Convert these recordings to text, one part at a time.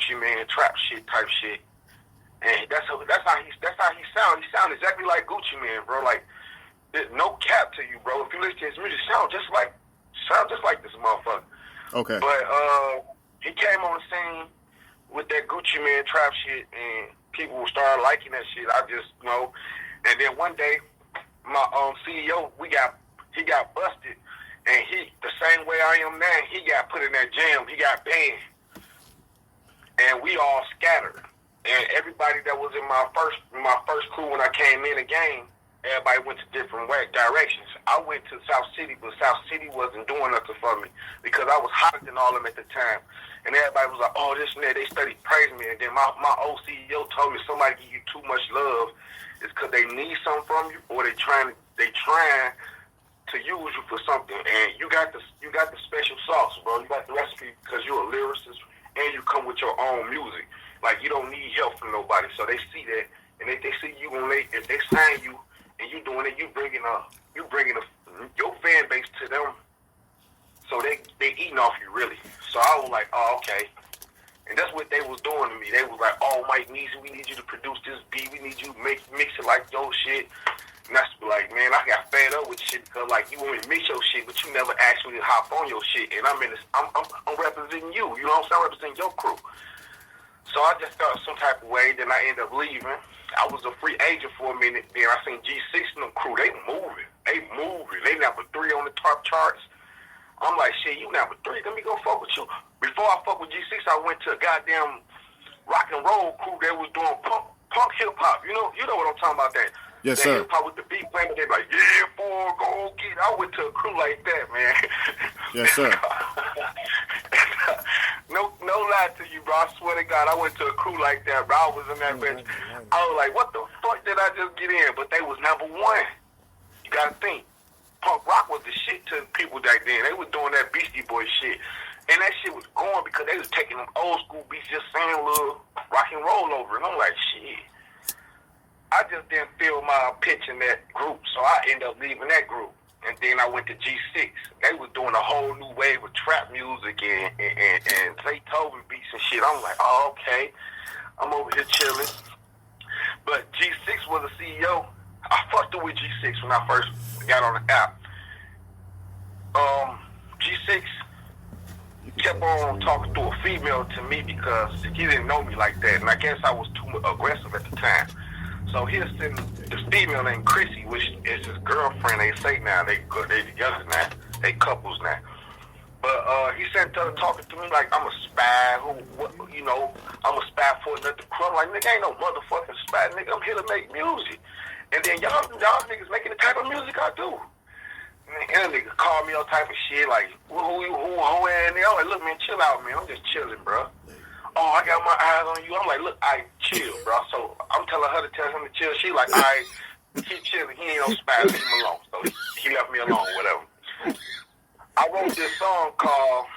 Gucci Man trap shit type shit. And that's how he sound. He sound exactly like Gucci Man, bro. Like, there's no cap to you, bro. If you listen to his music, sound just like this motherfucker. Okay. But he came on the scene with that Gucci Man trap shit, and people started liking that shit. I just, and then one day, my CEO, he got busted, and the same way I am now, he got put in that jam. He got banned, and we all scattered. And everybody that was in my first crew when I came in the game, everybody went to different directions. I went to South City, but South City wasn't doing nothing for me because I was hotter than all of them at the time. And everybody was like, oh, this and that. They started praising me. And then my old CEO told me somebody give you too much love is because they need something from you, or they trying to use you for something. And you got the special sauce, bro. You got the recipe because you're a lyricist and you come with your own music. Like, you don't need help from nobody. So they see that, and if they see you if they sign you and you doing it, you bringing your fan base to them. So they eating off you, really. So I was like, oh, okay. And that's what they was doing to me. They was like, oh, Mike Meazy, we need you to produce this beat. We need you to mix it like your shit. And that's like, man, I got fed up with shit because, like, you want me to mix your shit, but you never asked me to hop on your shit. And I'm representing you. You know what I'm saying? I'm representing your crew. So I just felt some type of way. Then I ended up leaving. I was a free agent for a minute. Then I seen G6 and them crew. They moving. They number 3 on the top charts. I'm like, shit, you number 3. Let me go fuck with you. Before I fuck with G6, I went to a goddamn rock and roll crew that was doing punk hip hop. You know what I'm talking about? That. Yes, that sir. Hip hop with the beat playing. They like, yeah, boy, go get it. I went to a crew like that, man. Yes, sir. No lie to you, bro. I swear to God, I went to a crew like that, bro. I was in that bitch. I was like, what the fuck did I just get in? But they was number 1. You gotta think. Punk rock was the shit to people back then. They was doing that Beastie Boy shit. And that shit was going because they was taking them old school beats, just saying a little rock and roll over. And I'm like, shit. I just didn't feel my pitch in that group, so I ended up leaving that group. And then I went to G6. They was doing a whole new wave of trap music and Beethoven beats and shit. I'm like, oh, okay. I'm over here chilling. But G6 was a CEO. I fucked with G6 when I first got on the app. G6 kept on talking to a female to me because he didn't know me like that. And I guess I was too aggressive at the time. So he's sending this female named Chrissy, which is his girlfriend. They say now they together now. They couples now. But he sent her talking to me like I'm a spy. I'm a spy for another crew. I'm like, nigga, ain't no motherfucking spy, nigga. I'm here to make music. And then y'all niggas making the type of music I do. And a nigga called me all type of shit like, who and I'm like, look, man, chill out, man. I'm just chilling, bro. Oh, I got my eyes on you. I'm like, look, I chill, bro. So I'm telling her to tell him to chill. She like, all right, keep chilling. He ain't no spy. Leave him alone. So he left me alone, whatever. I wrote this song called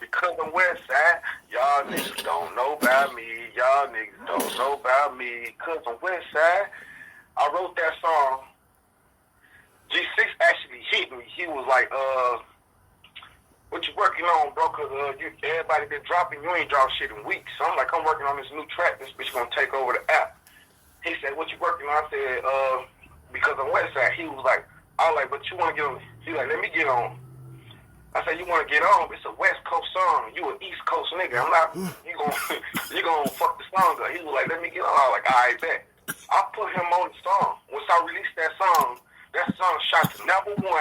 Because I'm West Side. Y'all niggas don't know about me. Y'all niggas don't know about me. Because I'm West Side. I wrote that song. G6 actually hit me. He was like, what you working on, bro? Because everybody been dropping. You ain't dropped shit in weeks. So I'm like, I'm working on this new track. This bitch gonna take over the app. He said, what you working on? I said, because I'm West Side. He was like, I was like, but you want to get on? He like, let me get on. I said, you want to get on? It's a West Coast song. You an East Coast nigga. I'm not. You gonna fuck the song up. He was like, let me get on. I was like, all right, bet. I put him on the song. Once I released that song shot to number 1.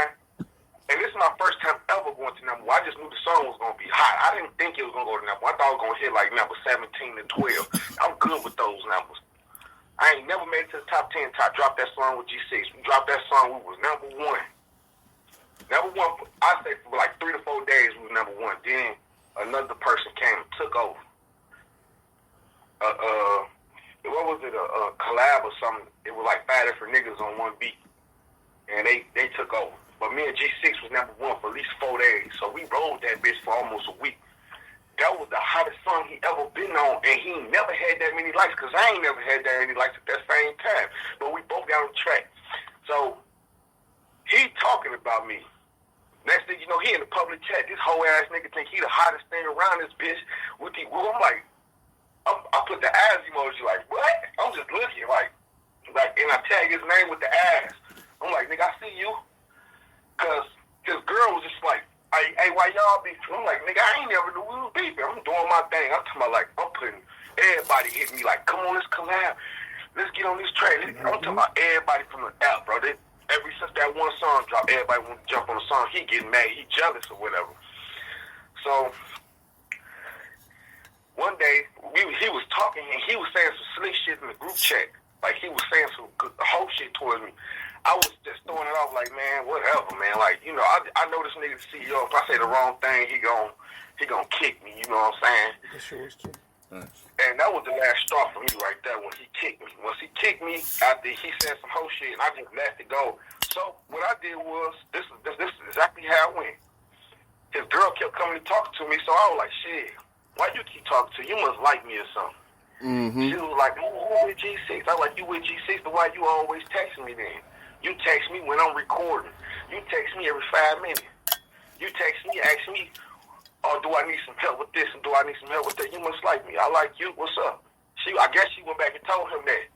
And this is my first time ever going to number 1. I just knew the song was going to be hot. I didn't think it was going to go to number 1. I thought it was going to hit like number 17 and 12. I'm good with those numbers. I ain't never made it to the top 10 top. Dropped that song with G6. We dropped that song. We was number 1. Number 1, I say for like 3 to 4 days we was number 1. Then another person came and took over. What was it? A collab or something. It was like 5 different niggas on one beat. And they took over. But me and G6 was number 1 for at least 4 days. So we rolled that bitch for almost a week. That was the hottest song he ever been on. And he never had that many likes because I ain't never had that many likes at that same time. But we both got on track. So he talking about me. Next thing you know, he in the public chat. This whole ass nigga think he the hottest thing around this bitch with eyes emoji. Like, what? I'm just looking like, and I tag his name with the ass. I'm like, nigga, I see you. Cause his girl was just like, hey, why y'all beefing? I'm like, nigga, I ain't never knew we was beefing. I'm doing my thing. I'm talking about like, I'm putting everybody hitting me like, come on, let's collab. Let's get on this track. I'm talking about everybody from the app, bro. Ever since that one song dropped, everybody want to jump on the song. He getting mad. He jealous or whatever. So one day he was talking and he was saying some slick shit in the group chat. Like he was saying some good, whole shit towards me. I was just throwing it off like, man, whatever, man. Like, you know, I know this nigga the CEO. If I say the wrong thing, he gon' kick me. You know what I'm saying? That sure is true. Nice. And that was the last straw for me right there when he kicked me. Once he kicked me, after he said some whole shit, and I just let it go. So what I did was, this is exactly how it went. His girl kept coming and talking to me, so I was like, shit, why you keep talking to me? You must like me or something. Mm-hmm. She was like, oh, with G6. I was like, you with G6, but why you always texting me then? You text me when I'm recording. You text me every 5 minutes. You text me, ask me, oh, do I need some help with this and do I need some help with that? You must like me. I like you. What's up? I guess she went back and told him that.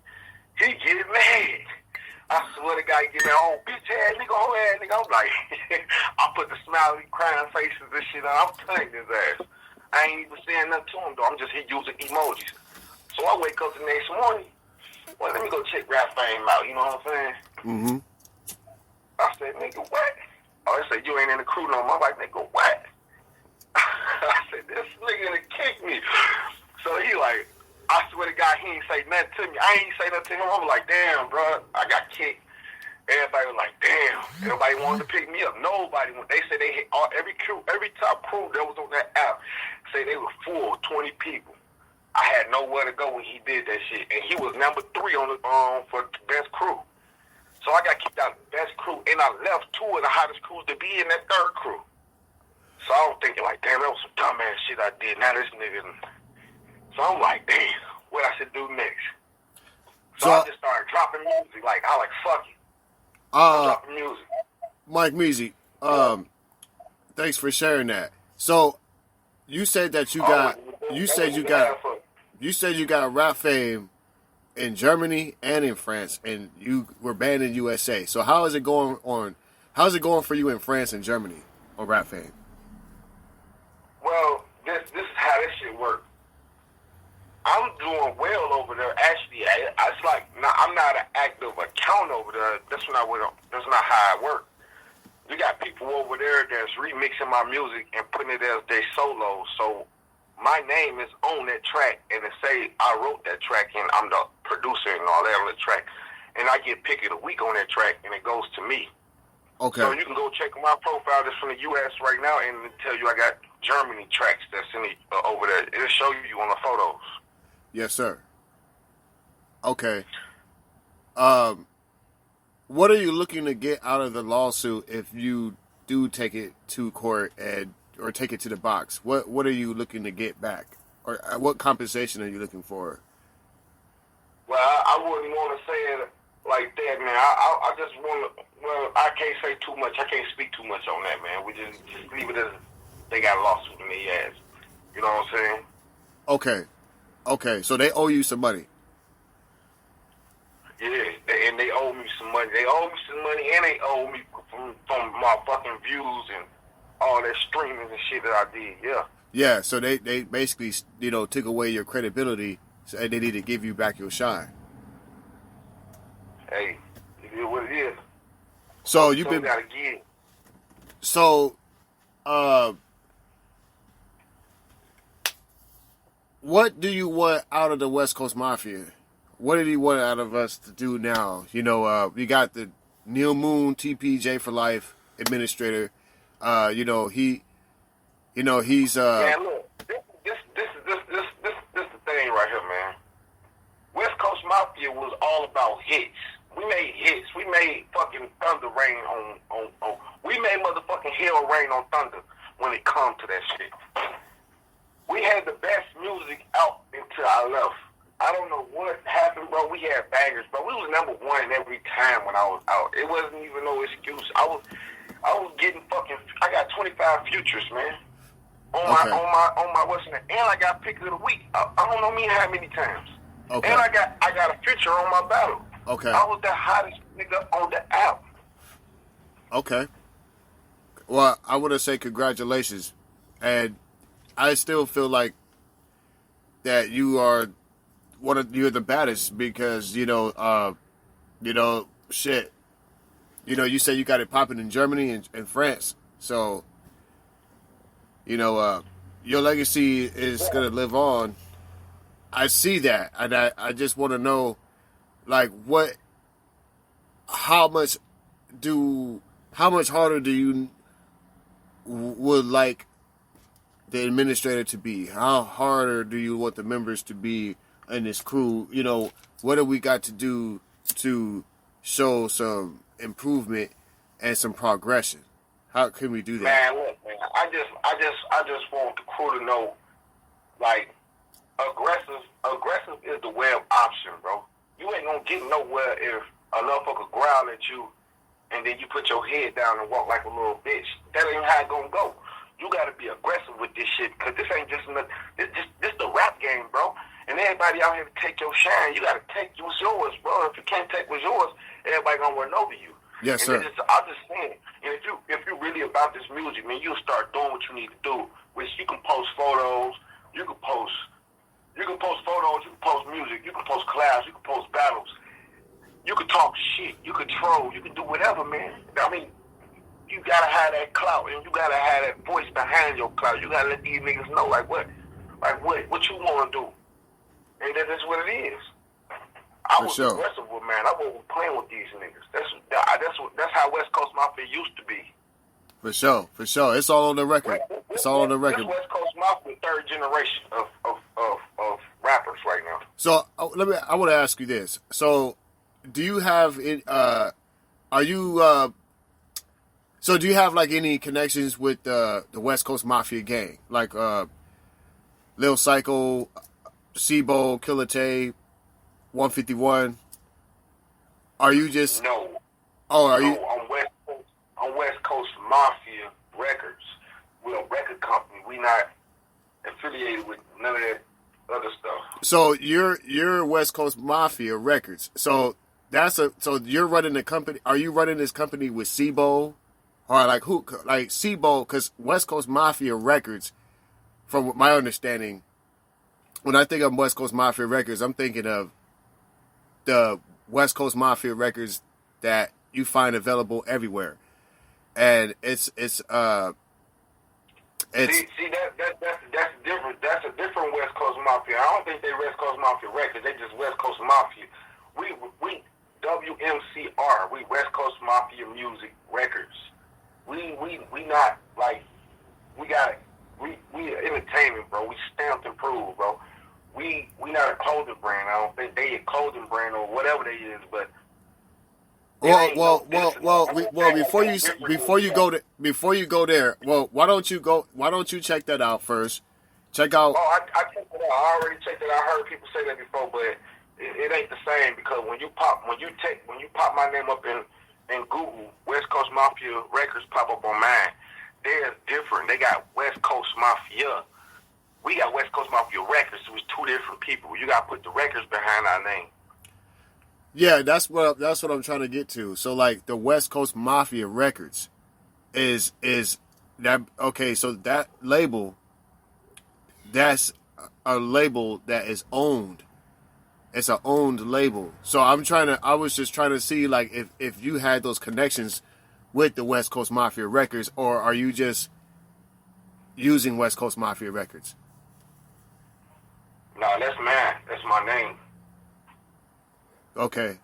He get mad. I swear to God, he get mad. Oh, bitch ass nigga, whole ass nigga. I'm like, I put the smiley, crying faces and shit on. I'm telling his ass. I ain't even saying nothing to him, though. I'm just using emojis. So I wake up the next morning. Well, let me go check Rap Fame out. You know what I'm saying? Mm-hmm. I said, nigga, what? Oh, they said, you ain't in the crew no more. I'm like, nigga, what? I said, this nigga gonna kick me. So he like, I swear to God, he ain't say nothing to me. I ain't say nothing to him. I was like, damn, bro, I got kicked. Everybody was like, damn. Everybody wanted to pick me up. Nobody. They said they hit every top crew that was on that app. Say they were full, 20 people. I had nowhere to go when he did that shit, and he was number 3 on the for best crew. So I got kicked out of the best crew, and I left 2 of the hottest crews to be in that 3rd crew. So I was thinking like, damn, that was some dumbass shit I did. Now this nigga. So I'm like, damn, what I should do next? So I just started dropping music. Like I like fuck it. Dropping music. Mike Meazy, thanks for sharing that. So you said that you got rap fame in Germany and in France, and you were banned in USA. So how's it going for you in France and Germany on rap fame? Well, this is how this shit works. I'm doing well over there. Actually, it's like I'm not an active account over there. That's not how I work. You got people over there that's remixing my music and putting it as their solo. So my name is on that track, and it say I wrote that track, and I'm the producer and all that on the track. And I get pick of the week on that track, and it goes to me. Okay. So you can go check my profile that's from the U.S. right now, and it'll tell you I got Germany tracks that's in over there. It'll show you on the photos. Yes, sir. Okay. What are you looking to get out of the lawsuit if you do take it to court or take it to the box? What are you looking to get back? Or what compensation are you looking for? Well, I wouldn't want to say it like that, man. I just want to, well, I can't say too much. I can't speak too much on that, man. We just leave it as they got a lawsuit in their ass. You know what I'm saying? Okay, so they owe you some money. Yeah, and they owe me some money. They owe me some money, and they owe me from my fucking views and all that streaming and shit that I did, yeah. Yeah, so they basically, took away your credibility, and they need to give you back your shine. Hey, it is what it is. So you've been... gotta get. So, what do you want out of the West Coast Mafia? What do you want out of us to do now? We got the NealMoonTPJlife administrator. He's Man, look, this is the thing right here, man. West Coast Mafia was all about hits. We made hits. We made fucking thunder rain on we made motherfucking hell rain on thunder when it come to that shit. We had the best music out until I left. I don't know what happened, bro. We had bangers, bro. We was number 1 every time when I was out. It wasn't even no excuse. I was getting fucking. I got 25 futures, man. On my what's name? And I got pick of the week. I don't know me how many times. Okay. And I got a feature on my battle. Okay. I was the hottest nigga on the app. Okay. Well, I want to say congratulations, and I still feel like that you are you're the baddest because shit. You say you got it popping in Germany and France, so your legacy is gonna live on. I see that, and I just want to know, like, how much harder do you would like the administrator to be? How harder do you want the members to be in this crew? What do we got to do to show some improvement and some progression? How can we do that? Man, look, man, I just want the crew to know, like, aggressive is the way of option, bro. You ain't gonna get nowhere if a motherfucker growl at you and then you put your head down and walk like a little bitch. That ain't how it gonna go. You gotta be aggressive with this shit, cause this ain't just this the rap game, bro. And everybody out here to take your shine. You gotta take what's yours, bro. If you can't take what's yours, everybody gonna run over you. Yes, and sir. I'm just saying, and if you really about this music, man, you'll start doing what you need to do. Which you can post photos, you can post photos, you can post music, you can post collabs, you can post battles, you can talk shit, you can troll, you can do whatever, man. I mean, you gotta have that clout and you gotta have that voice behind your clout. You gotta let these niggas know what you wanna do. And that is what it is. I was aggressive with, man. I wasn't playing with these niggas. That's how West Coast Mafia used to be. For sure. It's all on the record. It's all on the record. This West Coast Mafia, third generation of rappers right now. So I want to ask you this. So, do you have it? Do you have like any connections with the West Coast Mafia gang, like Lil Psycho, Sibo, Killer Tay, 151? Are you just no? Oh, are no, you on West Coast Mafia Records? We're a record company. We not affiliated with none of that other stuff. So you're West Coast Mafia Records. So you're running the company. Are you running this company with Sibo, or like who? Like Sibo, because West Coast Mafia Records, from my understanding, when I think of West Coast Mafia Records, I'm thinking of the West Coast Mafia Records that you find available everywhere, and it's See, that's different. That's a different West Coast Mafia. I don't think they West Coast Mafia Records. They just West Coast Mafia. We WMCR. We West Coast Mafia Music Records. We not like we entertainment, bro. We stamped and proved, bro. We not a clothing brand. I don't think they a clothing brand or whatever they is, but. Well. Before you go there, well, why don't you check that out first? Check out. Oh, I checked it out. I already checked it out. I heard people say that before, but it ain't the same because when you pop my name up in Google, West Coast Mafia Records pop up on mine. They're different. They got West Coast Mafia. We got West Coast Mafia Records. So it's two different people. You got to put the records behind our name. Yeah, that's what I'm trying to get to. So like the West Coast Mafia Records is that okay, so that label, that's a label that is owned. It's an owned label. So I was just trying to see like if you had those connections with the West Coast Mafia Records, or are you just using West Coast Mafia Records? No, that's mine. That's my name. Okay.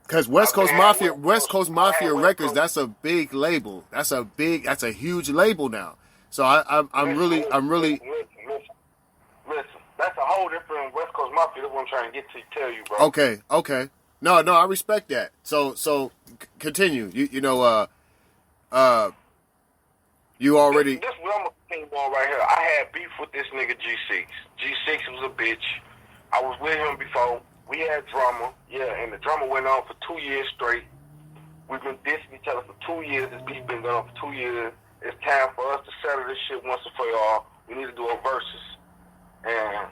Because West Coast Mafia Records, that's a big label. That's a huge label now. So I'm really. Listen, that's a whole different West Coast Mafia. That's what I'm trying to tell you, bro. Okay. No, I respect that. So continue. You already. This what I'm gonna think on right here. I had beef with this nigga G6. G6 was a bitch. I was with him before. We had drama, and the drama went on for 2 years straight. We've been dissing each other for 2 years. This beef been going on for 2 years. It's time for us to settle this shit once and for all. We need to do a versus. And